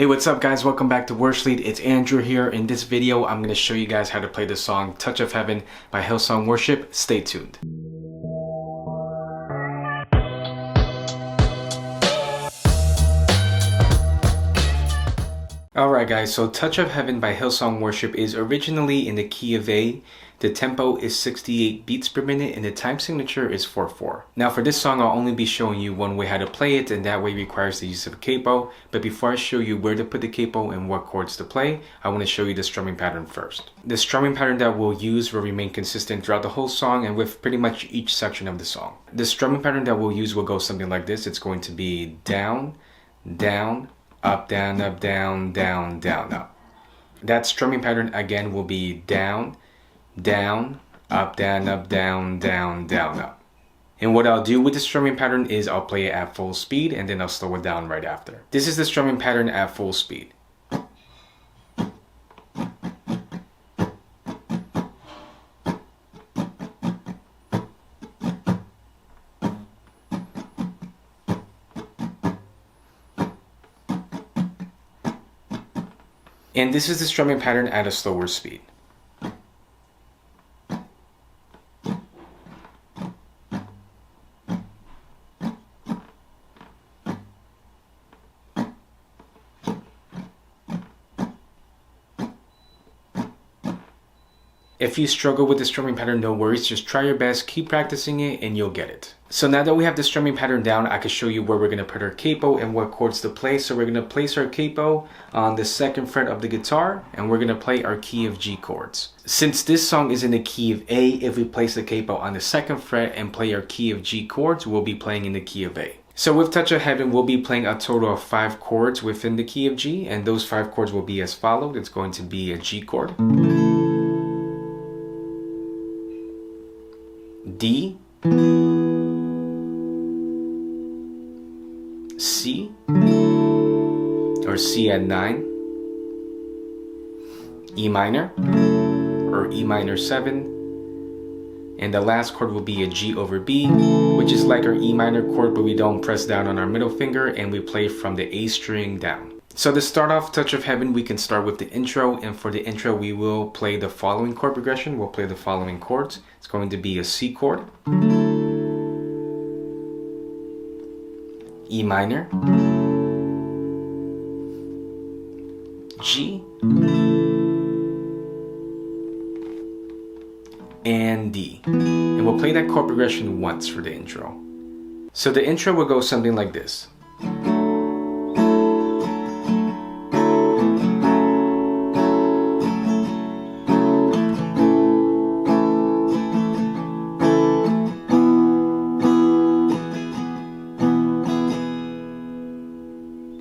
Hey, what's up guys? Welcome back to Worship. It's Andrew here. In this video, I'm going to show you guys how to play the song Touch of Heaven by Hillsong Worship. Stay tuned. Alright guys, so Touch of Heaven by Hillsong Worship is originally in the key of A. The tempo is 68 beats per minute and the time signature is 4/4. Now for this song, I'll only be showing you one way how to play it, and that way requires the use of a capo. But before I show you where to put the capo and what chords to play, I want to show you the strumming pattern first. The strumming pattern that we'll use will remain consistent throughout the whole song and with pretty much each section of the song. The strumming pattern that we'll use will go something like this. It's going to be down, down, up, down, up, down, down, down, up. That strumming pattern again will be down, down, up, down, up, down, down, down, up. And what I'll do with the strumming pattern is I'll play it at full speed and then I'll slow it down right after. This is the strumming pattern at full speed. And this is the strumming pattern at a slower speed. If you struggle with the strumming pattern, no worries, just try your best, keep practicing it, and you'll get it. So now that we have the strumming pattern down, I can show you where we're going to put our capo and what chords to play. So we're going to place our capo on the 2nd fret of the guitar, and we're going to play our key of G chords. Since this song is in the key of A, if we place the capo on the 2nd fret and play our key of G chords, we'll be playing in the key of A. So with Touch of Heaven, we'll be playing a total of 5 chords within the key of G, and those 5 chords will be as followed. It's going to be a G chord, D, C, or C at 9, E minor, or E minor 7, and the last chord will be a G over B, which is like our E minor chord, but we don't press down on our middle finger and we play from the A string down. So to start off Touch of Heaven, we can start with the intro, and for the intro we will play the following chord progression. We'll play the following chords. It's going to be a C chord, E minor, G, and D. And we'll play that chord progression once for the intro. So the intro will go something like this.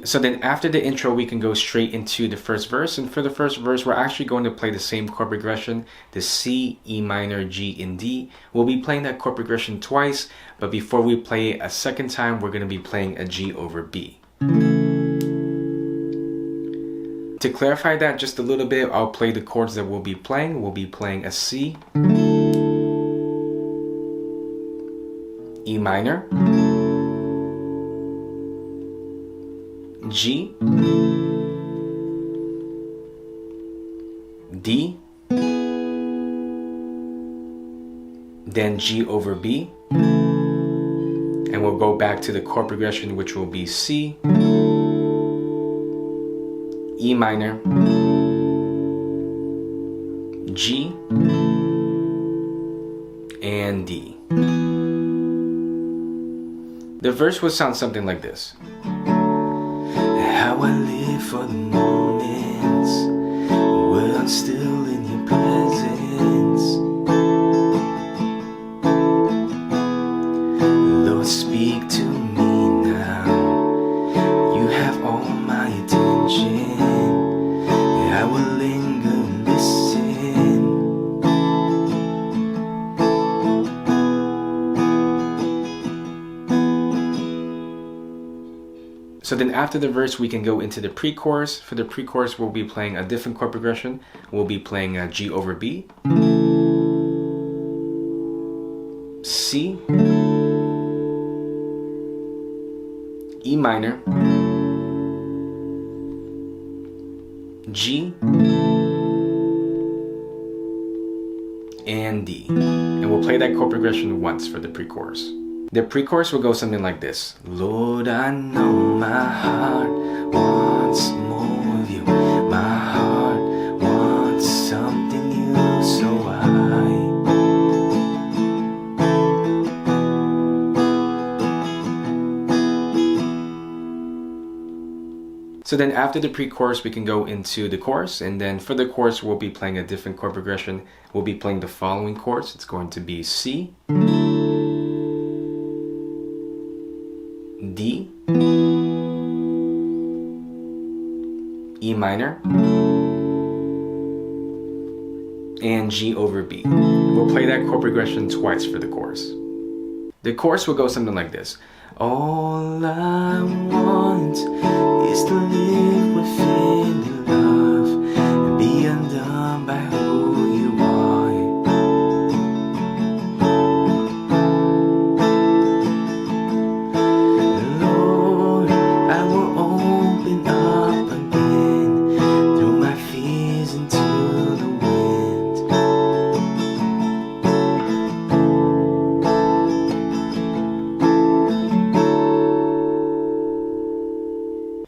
So then after the intro, we can go straight into the first verse. And for the first verse, we're actually going to play the same chord progression, the C, E minor, G, and D. We'll be playing that chord progression twice, but before we play it a second time, we're going to be playing a G over B. To clarify that just a little bit, I'll play the chords that we'll be playing. We'll be playing a C, E minor, G, D, then G over B, and we'll go back to the chord progression, which will be C, E minor, G, and D. The verse would sound something like this. How I live for the moments when I'm still in your presence. Lord, speak to me now. You have all my attention. I will linger and listen. So then after the verse, we can go into the pre-chorus. For the pre-chorus, we'll be playing a different chord progression. We'll be playing a G over B, C, E minor, G, and D. And we'll play that chord progression once for the pre-chorus. The pre-chorus will go something like this. Lord, I know my heart wants more of you. My heart wants something new, so So then after the pre-chorus, we can go into the chorus, and then for the chorus, we'll be playing a different chord progression. We'll be playing the following chords. It's going to be C, D, E minor, and G over B. We'll play that chord progression twice for the chorus. The chorus will go something like this. All I want is to live within your love and be undone by who you are. Lord, I will open up again, throw my fears into the wind.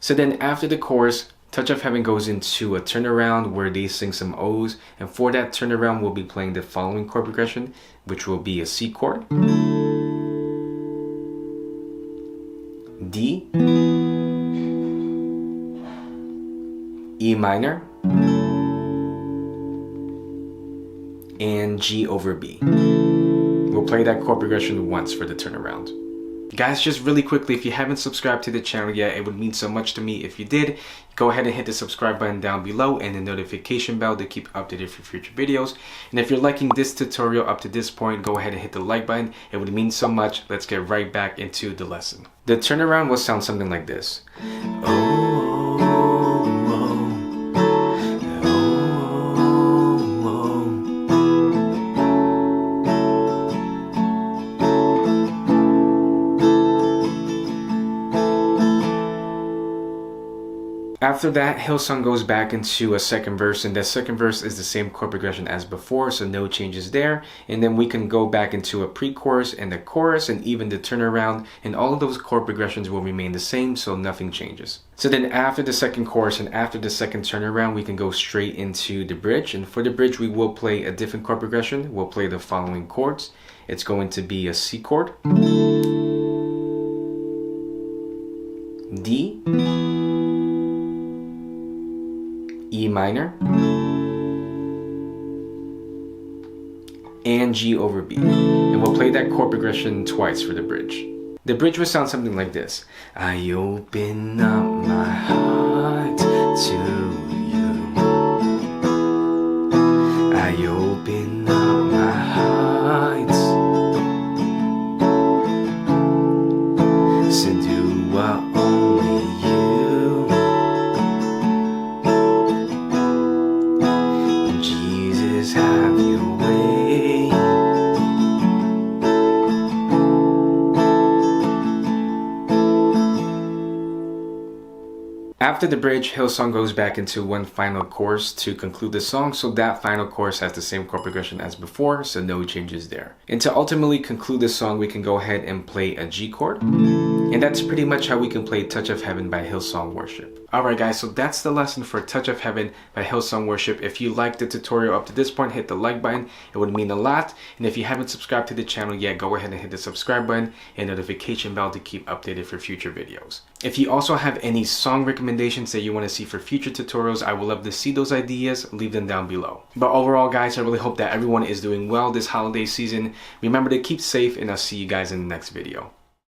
So then after the chorus, Touch of Heaven goes into a turnaround where they sing some O's, and for that turnaround we'll be playing the following chord progression, which will be a C chord, D, E minor, and G over B. We'll play that chord progression once for the turnaround. Guys, just really quickly, if you haven't subscribed to the channel yet, it would mean so much to me if you did. Go ahead and hit the subscribe button down below and the notification bell to keep updated for future videos. And if you're liking this tutorial up to this point, go ahead and hit the like button. It would mean so much. Let's get right back into the lesson. The turnaround will sound something like this. After that, Hillsong goes back into a second verse, and that second verse is the same chord progression as before, so no changes there. And then we can go back into a pre-chorus and the chorus and even the turnaround, and all of those chord progressions will remain the same, so nothing changes. So then after the second chorus and after the second turnaround, we can go straight into the bridge. And for the bridge, we will play a different chord progression. We'll play the following chords. It's going to be a C chord, D, E minor, and G over B. And we'll play that chord progression twice for the bridge. The bridge will sound something like this. I open up my heart to you. I open up my heart. So do what only you. Jesus, have your way. After the bridge, Hillsong goes back into one final chorus to conclude the song, so that final chorus has the same chord progression as before, so no changes there. And to ultimately conclude the song, we can go ahead and play a G chord. And that's pretty much how we can play Touch of Heaven by Hillsong Worship. Alright guys, so that's the lesson for Touch of Heaven by Hillsong Worship. If you liked the tutorial up to this point, hit the like button. It would mean a lot. And if you haven't subscribed to the channel yet, go ahead and hit the subscribe button and notification bell to keep updated for future videos. If you also have any song recommendations that you want to see for future tutorials, I would love to see those ideas. Leave them down below. But overall guys, I really hope that everyone is doing well this holiday season. Remember to keep safe, and I'll see you guys in the next video.